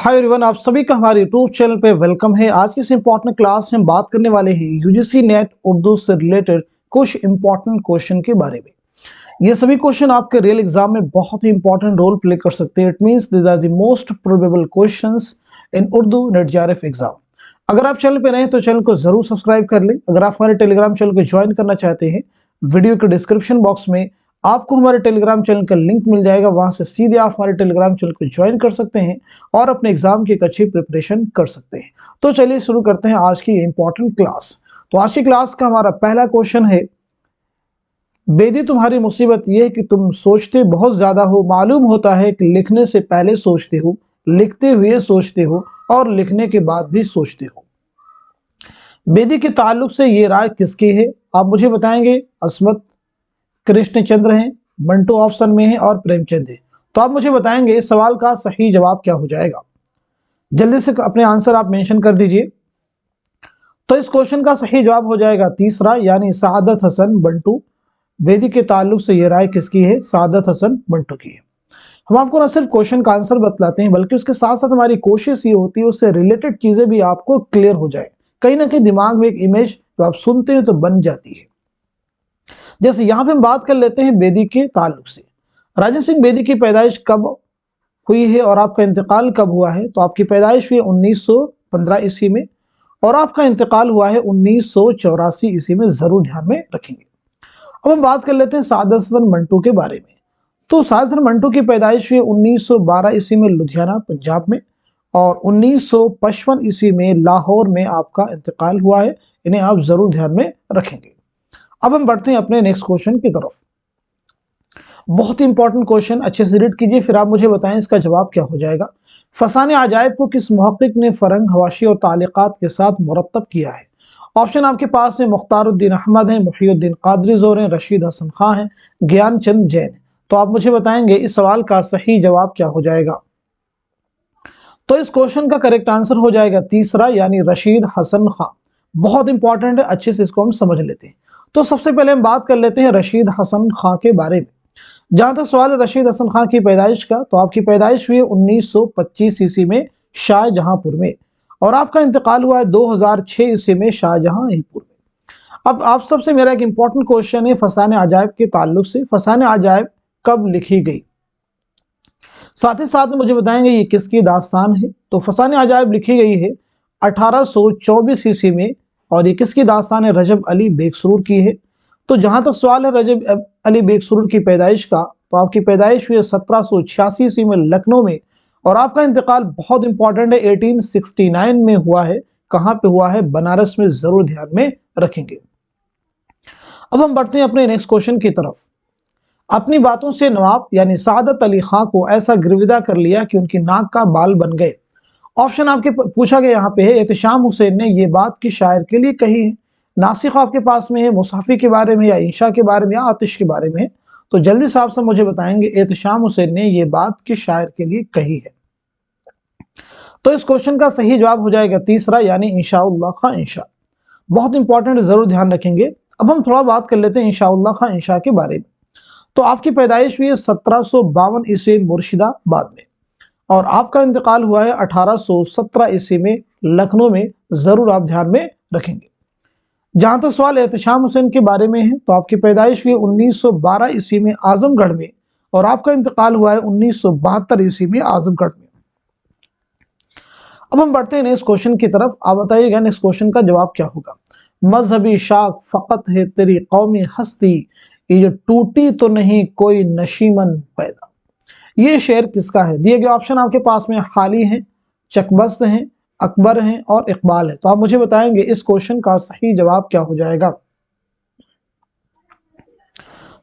Hi everyone, आप सभी का हमारे यूट्यूब चैनल पे वेलकम है। आज की इस इंपॉर्टेंट क्लास में हम बात करने वाले हैं यूजीसी नेट उर्दू से रिलेटेड कुछ इंपॉर्टेंट क्वेश्चन के बारे में। ये सभी क्वेश्चन आपके रियल एग्जाम में बहुत ही इंपॉर्टेंट रोल प्ले कर सकते हैं। It means these are the most probable questions in Urdu NET JRF exam. अगर आप चैनल पे नए हैं तो चैनल को जरूर सब्सक्राइब कर लें। अगर आप हमारे टेलीग्राम चैनल को ज्वाइन करना चाहते हैं, वीडियो के डिस्क्रिप्शन बॉक्स में आपको हमारे टेलीग्राम चैनल का लिंक मिल जाएगा। वहां से सीधे आप हमारे टेलीग्राम चैनल को ज्वाइन कर सकते हैं और अपने एग्जाम की एक अच्छी प्रिपरेशन कर सकते हैं। तो चलिए शुरू करते हैं आज की इंपॉर्टेंट क्लास। तो आज की क्लास का हमारा पहला क्वेश्चन है, बेदी तुम्हारी मुसीबत यह है कि तुम सोचते बहुत ज्यादा हो। मालूम होता है कि लिखने से पहले सोचते हो, लिखते हुए सोचते हो और लिखने के बाद भी सोचते हो। बेदी के ताल्लुक से ये राय किसकी है? आप मुझे बताएंगे। अस्मत कृष्णचंद्र हैं, मंटो ऑप्शन में है और प्रेमचंद है। तो आप मुझे बताएंगे इस सवाल का सही जवाब क्या हो जाएगा। जल्दी से अपने आंसर आप मेंशन कर दीजिए। तो इस क्वेश्चन का सही जवाब हो जाएगा तीसरा, यानी सादत हसन बंटू। बेदी के ताल्लुक से यह राय किसकी है? सादत हसन बंटू की है। हम आपको न सिर्फ क्वेश्चन का आंसर बतलाते हैं, बल्कि उसके साथ साथ हमारी कोशिश ये होती है उससे रिलेटेड चीजें भी आपको क्लियर हो जाए। कहीं ना कहीं दिमाग में एक इमेज जो आप सुनते हैं तो बन जाती है। जैसे यहां पे हम बात कर लेते हैं बेदी के ताल्लुक से। राजन सिंह बेदी की पैदाइश कब हुई है और आपका इंतकाल कब हुआ है? तो आपकी पैदाइश हुई 1915 ईस्वी में और आपका इंतकाल हुआ है 1984 ईस्वी में। जरूर ध्यान में रखेंगे। अब हम बात कर लेते हैं सादत हसन मंटू के बारे में। तो सादत हसन मंटू की पैदाइश हुई 1912 ईस्वी में लुधियाना पंजाब में और 1955 ईस्वी में लाहौर में आपका इंतकाल हुआ है। इन्हें आप जरूर ध्यान में रखेंगे। अब हम बढ़ते हैं अपने नेक्स्ट क्वेश्चन की तरफ। बहुत ही इंपॉर्टेंट क्वेश्चन, अच्छे से रीड कीजिए, फिर आप मुझे बताएं इसका जवाब क्या हो जाएगा। फसाने अजायब को किस मुहक्किक ने फरंग, हवाशी और तालिकात के साथ मुरत्तब किया है? ऑप्शन आपके पास में मुख्तारुद्दीन अहमद है, मुहियुद्दीन कादरी जोर है, रशीद हसन खां है, ज्ञान चंद जैन है। तो आप मुझे बताएंगे इस सवाल का सही जवाब क्या हो जाएगा। तो इस क्वेश्चन का करेक्ट आंसर हो जाएगा तीसरा, यानी रशीद हसन खां। बहुत इंपॉर्टेंट है, अच्छे से इसको हम समझ लेते हैं। तो सबसे पहले हम बात कर लेते हैं रशीद हसन खां के बारे में। जहां तक सवाल है रशीद हसन खां की पैदाइश का, तो आपकी पैदाइश हुई 1925 ईस्वी में शाहजहांपुर में और आपका इंतकाल हुआ है 2006 ईस्वी में शाहजहांपुर में। अब आप सबसे मेरा एक इंपॉर्टेंट क्वेश्चन है फसाने अजायब के ताल्लुक से। फसाने अजायब कब लिखी गई? साथ ही साथ मुझे बताएंगे ये किसकी दास्तान है? तो फसाने अजायब लिखी गई है 1824 ईस्वी में और ये किसकी दास्तान है? रजब अली बेगसरूर की है। तो जहां तक सवाल है रजब अली बेगसरूर की पैदाइश का, तो आपकी पैदाइश हुई 1786 ईस्वी में लखनऊ में और आपका इंतकाल बहुत इंपॉर्टेंट है 1869 में हुआ है। कहां पे हुआ है? बनारस में। जरूर ध्यान में रखेंगे। अब हम बढ़ते हैं अपने नेक्स्ट क्वेश्चन की तरफ। अपनी बातों से नवाब यानी सादत अली खां को ऐसा गिरविदा कर लिया कि उनकी नाक का बाल बन गए। ऑप्शन आपके पूछा गया यहाँ पे है, एहतिशाम हुसैन ने ये बात किस शायर के लिए कही है? नासिक आपके पास में है, मुसाफी के बारे में, या इंशा के बारे में, या आतिश के बारे में। तो जल्दी से आप सब मुझे बताएंगे एहतिशाम हुसैन ने ये बात किस शायर के लिए कही है? तो इस क्वेश्चन का सही जवाब हो जाएगा तीसरा, यानी इंशाउल्लाह खां इंशा। बहुत इंपॉर्टेंट, जरूर ध्यान रखेंगे। अब हम थोड़ा बात कर लेते हैं इंशाउल्लाह खां इंशा के बारे में। तो आपकी पैदाइश हुई है 1752 ईस्वी मुर्शिदाबाद में और आपका इंतकाल हुआ है 1817 ईस्वी में लखनऊ में। जरूर आप ध्यान में रखेंगे। जहां तक सवाल एहतिशाम हुसैन के बारे में है, तो आपकी पैदाइश हुई 1912 ईस्वी में आजमगढ़ में और आपका इंतकाल हुआ है 1972 ईस्वी में आजमगढ़ में। अब हम बढ़ते हैं नेक्स्ट क्वेश्चन की तरफ। आप बताइएगा नेक्स्ट क्वेश्चन का जवाब क्या होगा। मजहबी शाख फकत है तेरी कौमी हस्ती, ये जो टूटी तो नहीं कोई नशीमन पैदा। ये शेर किसका है? दिए गए ऑप्शन आपके पास में हाली हैं, चकबस्त हैं, अकबर हैं और इकबाल है। तो आप मुझे बताएंगे इस क्वेश्चन का सही जवाब क्या हो जाएगा।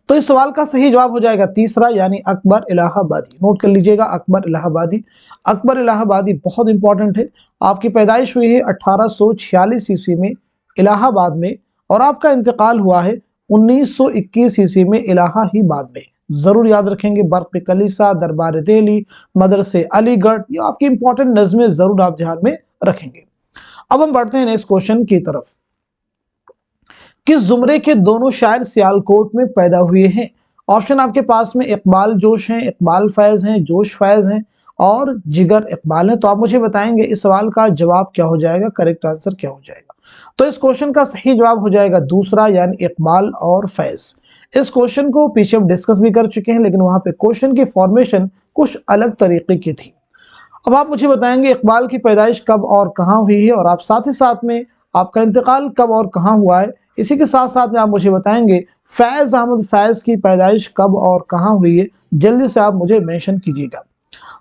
तो इस सवाल का सही जवाब हो जाएगा तीसरा, यानी अकबर इलाहाबादी। नोट कर लीजिएगा, अकबर इलाहाबादी। अकबर इलाहाबादी बहुत इंपॉर्टेंट है। आपकी पैदाइश हुई है 1846 ईस्वी में इलाहाबाद में और आपका इंतकाल हुआ है 1921 ईस्वी में इलाहाबाद में। जरूर याद रखेंगे। बर्क़ कलीसा, दरबार दिल्ली, मदरसे अलीगढ़, ये आपकी इंपॉर्टेंट नज़में जरूर आप ध्यान में रखेंगे। अब हम बढ़ते हैं नेक्स्ट क्वेश्चन की तरफ। किस जुमरे के दोनों शायर सियालकोट में पैदा हुए हैं? ऑप्शन आपके पास में इकबाल जोश हैं, इकबाल फैज हैं, जोश फैज हैं और जिगर इकबाल हैं। तो आप मुझे बताएंगे इस सवाल का जवाब क्या हो जाएगा, करेक्ट आंसर क्या हो जाएगा। तो इस क्वेश्चन का सही जवाब हो जाएगा दूसरा, यानी इकबाल और फैज। इस क्वेश्चन को पीछे हम डिस्कस भी कर चुके हैं, लेकिन वहां पे क्वेश्चन की फॉर्मेशन कुछ अलग तरीके की थी। अब आप मुझे बताएंगे इकबाल की पैदाइश कब और कहाँ हुई है, और आप साथ ही साथ में आपका इंतकाल कब और कहाँ हुआ है। इसी के साथ साथ में आप मुझे बताएंगे फैज अहमद फैज की पैदाइश कब और कहाँ हुई है, जल्दी से आप मुझे मेंशन कीजिएगा।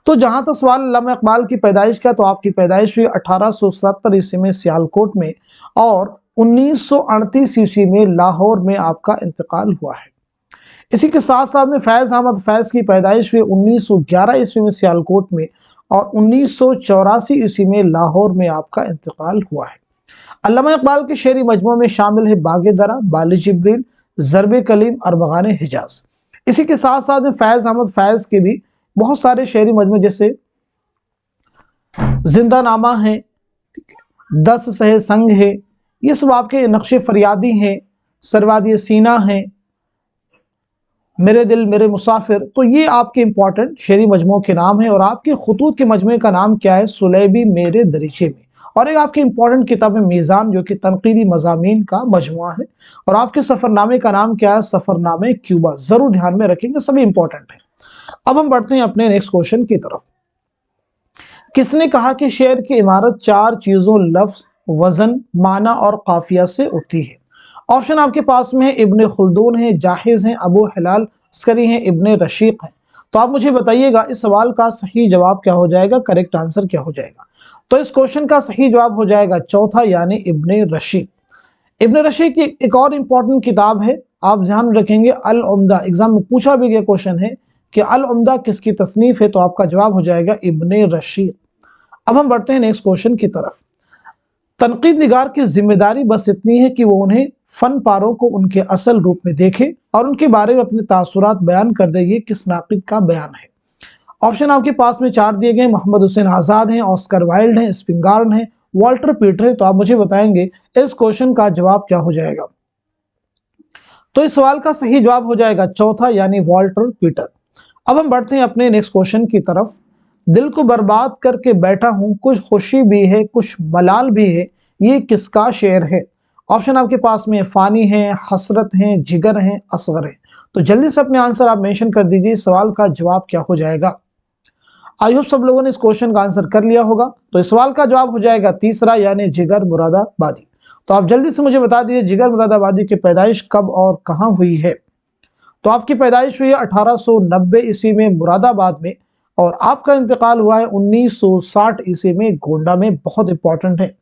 तो जहां तक सवाल अल्लामा इकबाल की पैदाइश का, तो आपकी पैदाइश हुई 1870 ईस्वी में सियालकोट में, और 1938 ईस्वी में लाहौर में आपका इंतकाल हुआ है। इसी के साथ साथ में फैज अहमद फैज की पैदाइश हुई 1911 ईस्वी में सियालकोट में, और 1984 ईस्वी में लाहौर में आपका इंतकाल हुआ है। अल्लामा इकबाल के शेरी मजमू में शामिल है बागे दरा, बाले जिब्रील, ज़रबे कलीम, अरबगाने हिजाज। इसी के साथ साथ में फैज अहमद फैज के भी बहुत सारे शेरी मजमू जैसे जिंदा नामा है, 10 सहे संग है, ये सब आपके नक्शे फरियादी हैं, सरवादी सीना है, मेरे दिल मेरे मुसाफिर। तो ये आपके इंपॉर्टेंट शेरी मजमू के नाम है। और आपके खुतूत के मजमू का नाम क्या है, सुलेबी मेरे दरीचे में। और एक आपकी इंपॉर्टेंट किताब है मीज़ान, जो कि तनकीदी मज़ामीन का मजमुआ है। और आपके सफ़रनामे का नाम क्या है, सफ़रनामे क्यूबा। ज़रूर ध्यान में रखेंगे, सभी इंपॉर्टेंट है। अब हम बढ़ते हैं अपने नेक्स्ट क्वेश्चन की तरफ। किसने कहा कि शेर की इमारत 4 चीज़ों लफ्ज़, वज़न, माना और काफिया से उठती है। ऑप्शन आपके पास में है, इब्ने खुल्दून है, जाहिज है, अबू हिलाल अस्करी है, इब्ने रशीक है। तो आप मुझे बताइएगा इस सवाल का सही जवाब क्या हो जाएगा, करेक्ट आंसर क्या हो जाएगा। तो इस क्वेश्चन का सही जवाब हो जाएगा चौथा, यानी इब्ने रशीक। इब्ने रशीक की एक और इंपॉर्टेंट किताब है, आप ध्यान रखेंगे, अल उम्दा। एग्जाम में पूछा भी गया क्वेश्चन है कि अल उम्दा किसकी तसनीफ है, तो आपका जवाब हो जाएगा इब्ने रशीक। अब हम बढ़ते हैं नेक्स्ट क्वेश्चन की तरफ। तनकीद निगार की जिम्मेदारी बस इतनी है कि वो उन्हें फन पारों को उनके असल रूप में देखे और उनके बारे में अपने तासुरात बयान कर दे। ये किस नाक़िद का बयान है। ऑप्शन आपके पास में 4 दिए गए, मोहम्मद हुसैन आज़ाद हैं, ऑस्कर वाइल्ड हैं, स्पिंगार्न हैं, वॉल्टर पीटर है। तो आप मुझे बताएंगे इस क्वेश्चन का जवाब क्या हो जाएगा। तो इस सवाल का सही जवाब हो जाएगा चौथा, यानी वॉल्टर पीटर। अब हम बढ़ते हैं अपने नेक्स्ट क्वेश्चन की तरफ। दिल को बर्बाद करके बैठा हूं, कुछ खुशी भी है कुछ मलाल भी है, ये किसका शेर है। ऑप्शन आपके पास में फानी है, हसरत है, जिगर है, असगर है। तो जल्दी से अपने आंसर आप मेंशन कर दीजिए, सवाल का जवाब क्या हो जाएगा। आई होप सब लोगों ने इस क्वेश्चन का आंसर कर लिया होगा। तो इस सवाल का जवाब हो जाएगा तीसरा, यानी जिगर मुरादाबादी। तो आप जल्दी से मुझे बता दीजिए जिगर मुरादाबादी की पैदाइश कब और कहां हुई है। तो आपकी पैदाइश हुई है 1890 ईस्वी में मुरादाबाद में, और आपका इंतकाल हुआ है 1960 ईस्वी में गोंडा में। बहुत इंपॉर्टेंट है।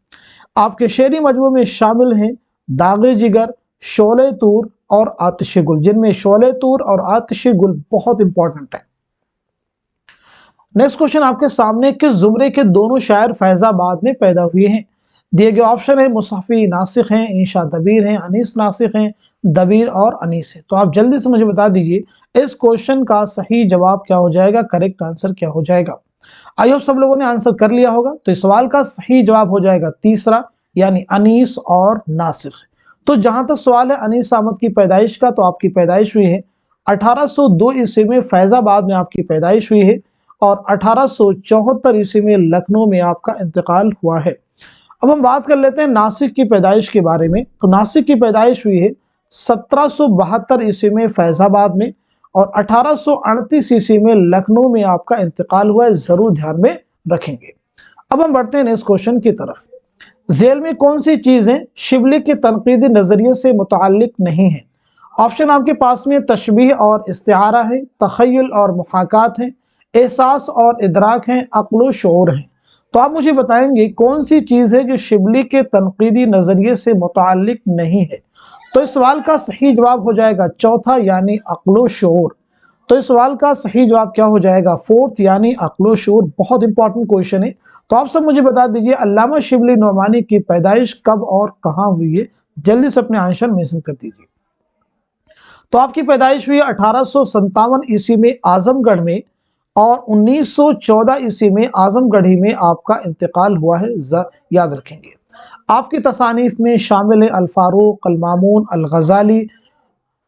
आपके शेरी मजमू में शामिल हैं दागे जिगर, शोले तूर और आतिश गुल, जिनमें शोले तूर और आतिश गुल बहुत इंपॉर्टेंट है। नेक्स्ट क्वेश्चन आपके सामने, किस जुमरे के दोनों शायर फैजाबाद में पैदा हुए हैं। दिए गए ऑप्शन है मुसफ़ी नासिक हैं, इंशा दबीर हैं, अनीस नासिक हैं, दबीर और अनीस है। तो आप जल्दी से मुझे बता दीजिए इस क्वेश्चन का सही जवाब क्या हो जाएगा, करेक्ट आंसर क्या हो जाएगा। आई होप सब लोगों ने आंसर कर लिया होगा। तो इस सवाल का सही जवाब हो जाएगा तीसरा, यानी अनीस और नासिक। तो जहां तक सवाल है अनीस अहमद की पैदाइश का, तो आपकी पैदाइश हुई है 1802 ईस्वी में फैजाबाद में आपकी पैदाइश हुई है, और 1874 ईस्वी में लखनऊ में आपका इंतकाल हुआ है। अब हम बात कर लेते हैं नासिक की पैदाइश के बारे में। तो नासिक की पैदाइश हुई है 1772 ईस्वी में फैजाबाद में, और 1838 ईस्वी में लखनऊ में आपका इंतकाल हुआ है। जरूर ध्यान में रखेंगे। अब हम बढ़ते हैं नेक्स्ट क्वेश्चन की तरफ। झेल में कौन सी चीजें शिबली के तनकीदी नजरिए से मुताल्लिक नहीं है। ऑप्शन आपके पास में तशबीह और इस्तिआरा है, तखय्युल और मुहाकात है, एहसास और इदराक हैं, अक्ल व शऊर हैं। तो आप मुझे बताएंगे कौन सी चीज है जो शिबली के तनकीदी नजरिए से मुताल्लिक नहीं है। तो इस सवाल का सही जवाब हो जाएगा चौथा, यानी अक्ल व शऊर। तो इस सवाल का सही जवाब क्या हो जाएगा, फोर्थ, यानी अक्ल व शऊर। बहुत इंपॉर्टेंट क्वेश्चन है। तो आप सब मुझे बता दीजिए अल्लामा शिबली नोमानी की पैदाइश कब और कहां हुई है। जल्दी से अपने आंसर मेंशन कर दीजिए। तो आपकी पैदाइश हुई 1857 ईस्वी में आजमगढ़ में, और 1914 ईस्वी में आजमगढ़ ही में आपका इंतकाल हुआ है। याद रखेंगे। आपकी तसानीफ में शामिल है अल फारूक, अल मामून, अल गजाली,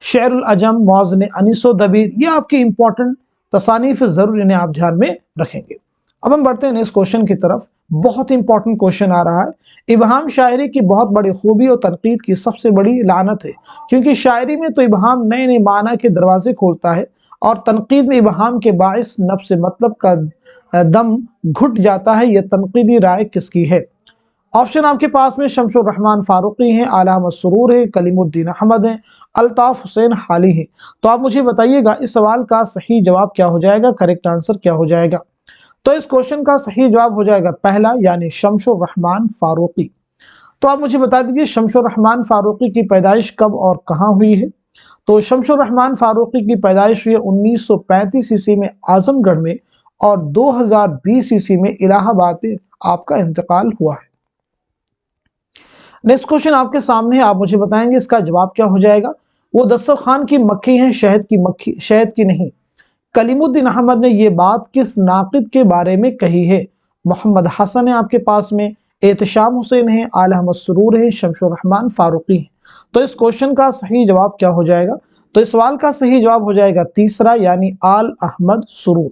शेरुल अजम, मौज़न अनीसो दबीर। ये आपकी इंपॉर्टेंट तसानीफ, जरूर इन्हें आप ध्यान में रखेंगे। अब हम बढ़ते हैं नेक्स्ट क्वेश्चन की तरफ। बहुत इंपॉर्टेंट क्वेश्चन आ रहा है। इबहाम शायरी की बहुत बड़ी खूबी और तनकीद की सबसे बड़ी लानत है, क्योंकि शायरी में तो इबहाम नए नए माना के दरवाजे खोलता है और तनकीद में इबहाम के बाइस नफ्स मतलब का दम घुट जाता है। यह तनकीदी राय किसकी है? ऑप्शन आपके पास में शमशुर रहमान फारूकी हैं, आला अहमद सुरूर है, कलीमुद्दीन अहमद हैं, अल्ताफ हुसैन हाली हैं। तो आप मुझे बताइएगा इस सवाल का सही जवाब क्या हो जाएगा, करेक्ट आंसर क्या हो जाएगा? तो इस क्वेश्चन का सही जवाब हो जाएगा पहला, यानी शमशुर रहमान फारूकी। तो आप मुझे बता दीजिए शमशुर रहमान फारूकी की पैदाइश कब और कहां हुई है? तो शमशुर रहमान फारूकी की पैदाइश हुई 1935 ईस्वी में आजमगढ़ में, और 2020 ईस्वी में इलाहाबाद में आपका इंतकाल हुआ है। नेक्स्ट क्वेश्चन आपके सामने है, आप मुझे बताएंगे इसका जवाब क्या हो जाएगा। वो दस्तरखान की मक्खी है, शहद की मक्खी, शहद की नहीं। कलीमुद्दीन अहमद ने ये बात किस नाक़िद के बारे में कही है? मोहम्मद हसन है आपके पास में, एहतशाम हुसैन है, आला अहमद सुरूर है, शमशुर रहमान फारूकी है। तो इस क्वेश्चन का सही जवाब क्या हो जाएगा? तो इस सवाल का सही जवाब हो जाएगा तीसरा, यानी आल अहमद सुरूर।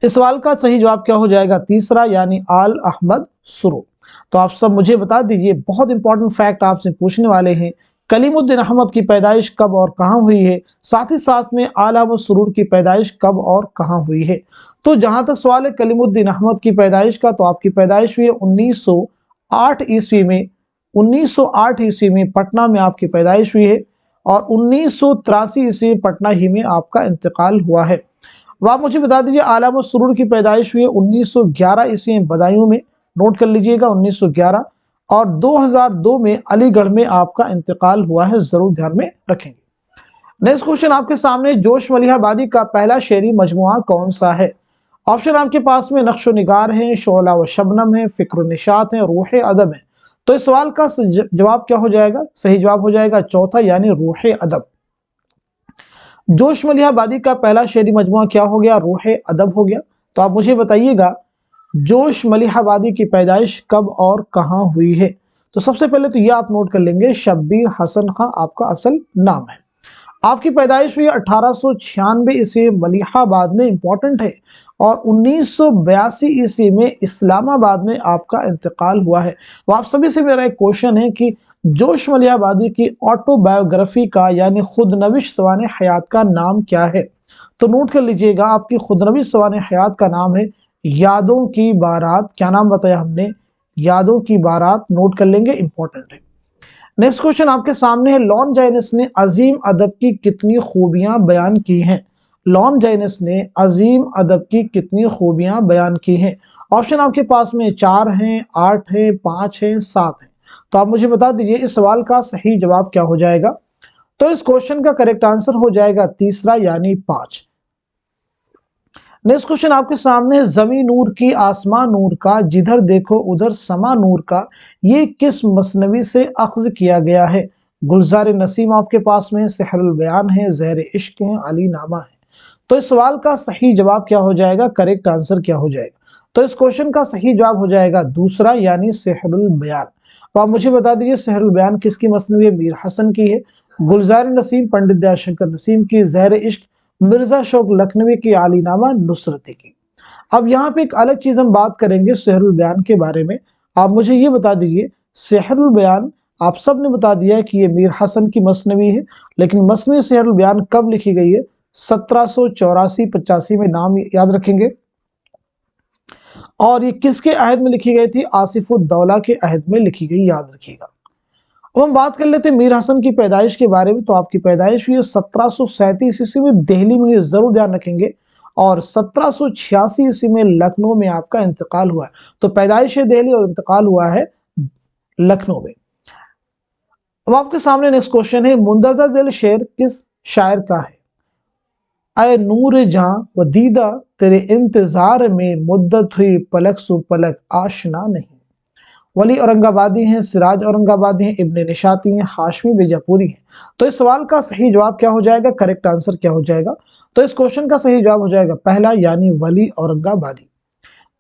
इस सवाल का सही जवाब क्या हो जाएगा? तीसरा, यानी आल अहमद सुरूर। तो आप सब मुझे बता दीजिए, बहुत इंपॉर्टेंट फैक्ट आपसे पूछने वाले हैं। कलीमुद्दीन अहमद की पैदाइश कब और कहां हुई है, साथ ही साथ में आला अहमद सुरूर की पैदाइश कब और कहां हुई है। तो जहां तक सवाल है कलीमुद्दीन अहमद की पैदाइश का, तो आपकी पैदाइश हुई है 1908 ईस्वी में। 1908 ईस्वी में पटना में आपकी पैदाइश हुई है, और 1983 ईस्वी में पटना ही में आपका इंतकाल हुआ है। अब आप मुझे बता दीजिए आला अहमद सुरूर की पैदाइश हुई है 1911 ईस्वी में बदायूं में, नोट कर लीजिएगा 1911, और 2002 में अलीगढ़ में आपका इंतकाल हुआ है, जरूर ध्यान में रखेंगे। नेक्स्ट क्वेश्चन आपके सामने, जोश मलिहाबादी का पहला शेरी मजमुआ कौन सा है? ऑप्शन आपके पास में नक्शो निगार है, शोला व शबनम है, फिक्र निशात है, रूह अदब है। तो इस सवाल का जवाब क्या हो जाएगा? सही जवाब हो जाएगा चौथा, यानी रूह अदब। जोश मलिहाबादी का पहला शेरी मजमुआ क्या हो गया? रूह अदब हो गया। तो आप मुझे बताइएगा जोश मलिहाबादी की पैदाइश कब और कहां हुई है? तो सबसे पहले तो यह आप नोट कर लेंगे, शब्बीर हसन खां आपका असल नाम है। आपकी पैदाइश हुई 1896 ईस्वी मलिहाबाद में, इंपॉर्टेंट है, और 1982 ईस्वी में इस्लामाबाद में आपका इंतकाल हुआ है। तो आप सभी से मेरा एक क्वेश्चन है कि जोश मलिहाबादी की ऑटोबायोग्राफी का, यानी खुदनविश सवाने हयात का नाम क्या है? तो नोट कर लीजिएगा, आपकी खुदनविश सवाने हयात का नाम है यादों की बारात। क्या नाम बताया हमने? यादों की बारात। नोट कर लेंगे, इंपॉर्टेंट है। नेक्स्ट क्वेश्चन आपके सामने है, लॉन जाइनस ने अजीम अदब की कितनी खूबियां बयान की हैं? लॉन जाइनस ने अजीम अदब की कितनी खूबियां बयान की हैं? ऑप्शन आपके पास में 4 हैं, 8 हैं, 5 हैं, 7 हैं। तो आप मुझे बता दीजिए इस सवाल का सही जवाब क्या हो जाएगा? तो इस क्वेश्चन का करेक्ट आंसर हो जाएगा तीसरा, यानी 5। नेक्स्ट क्वेश्चन आपके सामने, जमी नूर की आसमां नूर का, जिधर देखो उधर समा नूर का, ये किस मसनवी से अख्ज किया गया है? गुलजार नसीम आपके पास में, सेहरुल बयान है, ज़हर इश्क है, अली नामा है। तो इस सवाल का सही जवाब क्या हो जाएगा? करेक्ट आंसर क्या हो जाएगा? तो इस क्वेश्चन का सही जवाब हो जाएगा दूसरा, यानी सेहरुल बयान। तो आप मुझे बता दीजिए सेहरुल बयान किसकी मसनवी है? मीर हसन की है। गुलजार नसीम पंडित दयाल शंकर नसीम की, ज़हर इश्क मिर्जा शौक लखनवी की, आली नामा नुसरती की। अब यहाँ पे एक अलग चीज हम बात करेंगे सेहरुल बयान के बारे में। आप मुझे ये बता दीजिए, सेहरुल बयान आप सब ने बता दिया कि ये मीर हसन की मसनवी है, लेकिन मसनवी सेहरुल बयान कब लिखी गई है? 1784-85 में, नाम याद रखेंगे। और ये किसके अहद में लिखी गई थी? आसिफुद्दौला के अहद में लिखी गई, याद रखिएगा। अब हम बात कर लेते हैं मीर हसन की पैदाइश के बारे में। तो आपकी पैदाइश हुई है 1737 ईस्वी में दिल्ली में, जरूर ध्यान रखेंगे, और 1786 ईस्वी में लखनऊ में आपका इंतकाल हुआ है। तो पैदाइश है दिल्ली और इंतकाल हुआ है लखनऊ में। अब आपके सामने नेक्स्ट क्वेश्चन है, मुंदजा ज़ेल शेर किस शायर का है? अय नूर जहां व दीदा तेरे इंतजार में, मुद्दत हुई पलक सु पलक आशना नहीं। वली औरंगाबादी हैं, सिराज औरंगाबादी हैं, इब्ने निशाती हैं, हाशमी बीजापुरी हैं। तो इस सवाल का सही जवाब क्या हो जाएगा? करेक्ट आंसर क्या हो जाएगा? तो इस क्वेश्चन का सही जवाब हो जाएगा पहला, यानी वली औरंगाबादी।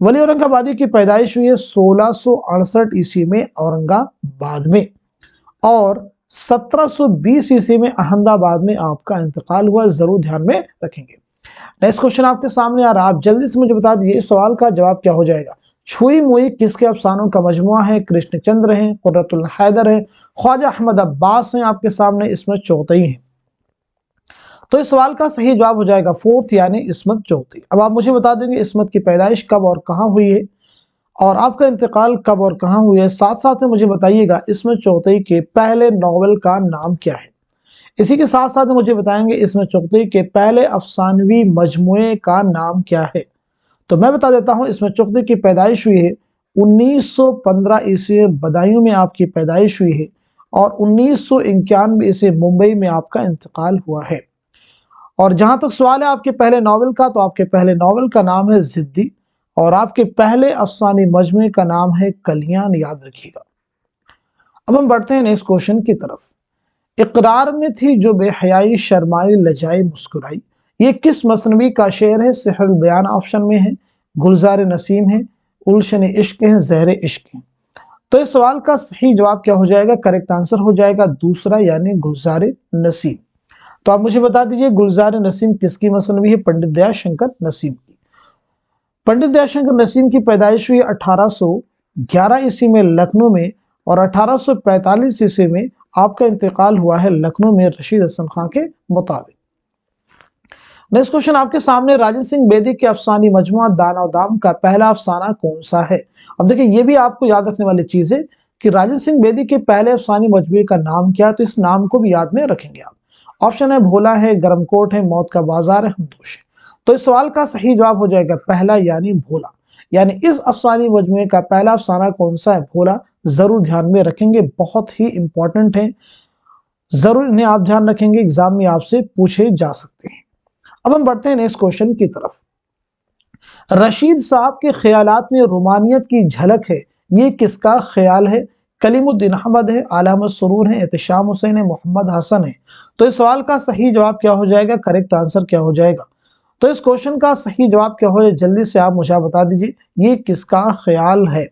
वली औरंगाबादी की पैदाइश हुई है 1668 ईस्वी में औरंगाबाद में, और 1720 ईस्वी में अहमदाबाद में आपका इंतकाल हुआ, जरूर ध्यान में रखेंगे। नेक्स्ट क्वेश्चन आपके सामने आ रहा है, आप जल्दी से मुझे बता दीजिए इस सवाल का जवाब क्या हो जाएगा। छुई मुई किसके अफसानों का मजमुआ है? कृष्णचंद्र है, कुर्रतुल हैदर है, ख्वाजा अहमद अब्बास हैं आपके सामने, इस्मत चौधरी है। तो इस सवाल का सही जवाब हो जाएगा फोर्थ यानी इस्मत चौधरी। अब आप मुझे बता देंगे इस्मत की पैदाइश कब और कहाँ हुई है और आपका इंतकाल कब और कहाँ हुई है। साथ साथ में मुझे बताइएगा इस्मत चौधरी के पहले नॉवेल का नाम क्या है। इसी के साथ साथ मुझे बताएंगे इस्मत चौधरी के पहले अफसानवी मजमुए का नाम क्या है। तो मैं बता देता हूं इस्मत चौधरी की पैदाइश हुई है 1915 ईस्वी में बदायूं में आपकी पैदाइश हुई है और 1991 ईस्वी मुंबई में आपका इंतकाल हुआ है। और जहां तक सवाल है आपके पहले नॉवेल का, तो आपके पहले नॉवेल का नाम है जिद्दी और आपके पहले अफसानी मजमुए का नाम है कलियान, याद रखिएगा। अब हम बढ़ते हैं नेक्स्ट क्वेश्चन की तरफ। इकरार में थी जो बेहयाई शर्माई लजाई मुस्कुराई, ये किस मसनवी का शेर है? सिहरुल बयान ऑप्शन में है, गुलजार नसीम है, उल्शन इश्क है, ज़हर इश्क है। तो इस सवाल का सही जवाब क्या हो जाएगा? करेक्ट आंसर हो जाएगा दूसरा यानी गुलजार नसीम। तो आप मुझे बता दीजिए गुलजार नसीम किसकी मसनवी है? पंडित दयाशंकर नसीम की। पंडित दयाशंकर नसीम की पैदाइश हुई 1811 ईस्वी में लखनऊ में और 1845 ईस्वी में आपका इंतकाल हुआ है लखनऊ में रशीद हसन खां के मुताबिक। नेक्स्ट क्वेश्चन आपके सामने, राजेंद्र सिंह बेदी के अफसानी मजमुआ दाना दाम का पहला अफसाना कौन सा है? अब देखिए ये भी आपको याद रखने वाली चीज है कि राजेंद्र सिंह बेदी के पहले अफसानी मजमुए का नाम क्या है, तो इस नाम को भी याद में रखेंगे आप। ऑप्शन है भोला है, गरमकोट है, मौत का बाजार है, हमदोश है। तो इस सवाल का सही जवाब हो जाएगा पहला यानी भोला। यानी इस अफसानी मजमुए का पहला अफसाना कौन सा है? भोला। जरूर ध्यान में रखेंगे, बहुत ही इंपॉर्टेंट है, जरूर इन्हें आप ध्यान रखेंगे, एग्जाम में आपसे पूछे जा सकते हैं। अब हम बढ़ते हैं नेक्स्ट क्वेश्चन की तरफ। रशीद साहब के ख्यालात में रोमानियत की झलक है, ये किसका ख्याल है? कलीमुद्दीन अहमद है, आला अहमद सुरूर है, एहतिशाम हुसैन है, मोहम्मद हसन है। तो इस सवाल का सही जवाब क्या हो जाएगा? करेक्ट आंसर क्या हो जाएगा? तो इस क्वेश्चन का सही जवाब क्या हो जाए, जल्दी से आप मुझे बता दीजिए, ये किसका ख्याल है?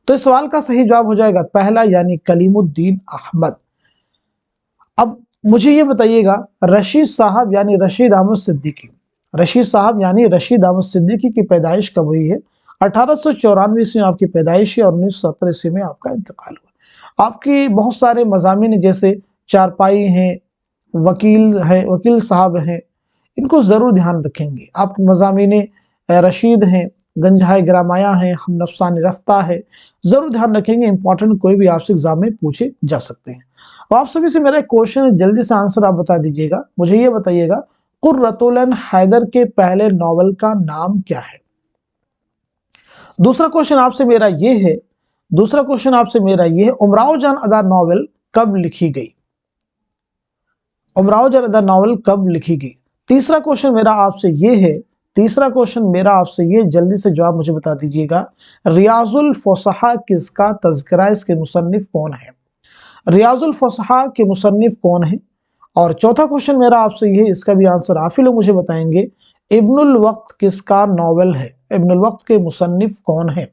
तो इस सवाल का सही जवाब हो जाएगा पहला यानी कलीमुद्दीन अहमद। अब मुझे ये बताइएगा रशीद साहब यानी रशीद अहमद सिद्दीकी, रशीद साहब यानी रशीद अहमद सिद्दीकी की पैदाइश कब हुई है? 1894 ईस्वी में आपकी पैदाइश है और 1970 ईस्वी में आपका इंतकाल हुआ। आपकी बहुत सारे मज़ामीन जैसे चारपाई हैं, वकील है, वकील साहब हैं, इनको ज़रूर ध्यान रखेंगे। आपके मज़ामीन रशीद हैं, गंजहाय ग्रामाया हैं, हम नफसानी रफ्ता है, ज़रूर ध्यान रखेंगे, इंपॉर्टेंट कोई भी आपसे एग्जाम में पूछे जा सकते हैं। तो आप सभी से मेरा एक क्वेश्चन है, जल्दी से आंसर आप बता दीजिएगा। मुझे ये बताइएगा कुर्रतुल हैदर के पहले नॉवल का नाम क्या है? दूसरा क्वेश्चन आपसे मेरा ये है, दूसरा क्वेश्चन आपसे मेरा ये है, उमराव जान अदा नॉवल कब लिखी गई? उमराव जान अदा नॉवल कब लिखी गई? तीसरा क्वेश्चन मेरा आपसे ये है, तीसरा क्वेश्चन मेरा आपसे ये, जल्दी से जवाब मुझे बता दीजिएगा, रियाजुल फुसहा किसका तज़किरा, इसके मुसन्निफ कौन है? रियाजुल फुसहा के मुसन्निफ कौन है? और चौथा क्वेश्चन मेरा आपसे ये है, इसका भी आंसर आप ही लोग मुझे बताएंगे, इब्नुल वक्त किसका नॉवेल है? इब्नुल वक्त के मुसन्निफ कौन है?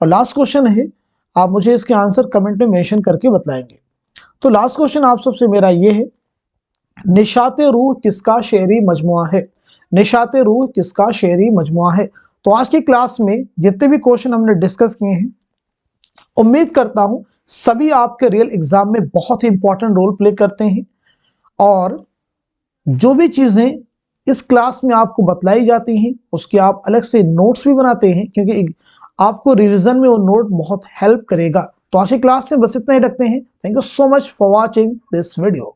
और लास्ट क्वेश्चन है, आप मुझे इसके आंसर कमेंट में मेंशन करके बताएंगे। तो लास्ट क्वेश्चन आप सबसे मेरा ये है, निशाते रूह किसका शेरी मजमुआ है? निशाते रूह किसका शेरी मजमुआ है? तो आज की क्लास में जितने भी क्वेश्चन हमने डिस्कस किए हैं, उम्मीद करता हूं सभी आपके रियल एग्जाम में बहुत ही इंपॉर्टेंट रोल प्ले करते हैं और जो भी चीजें इस क्लास में आपको बतलाई जाती हैं उसके आप अलग से नोट्स भी बनाते हैं, क्योंकि आपको रिवीजन में वो नोट बहुत हेल्प करेगा। तो आज की क्लास में बस इतना ही रखते हैं। Thank you so much for watching this video.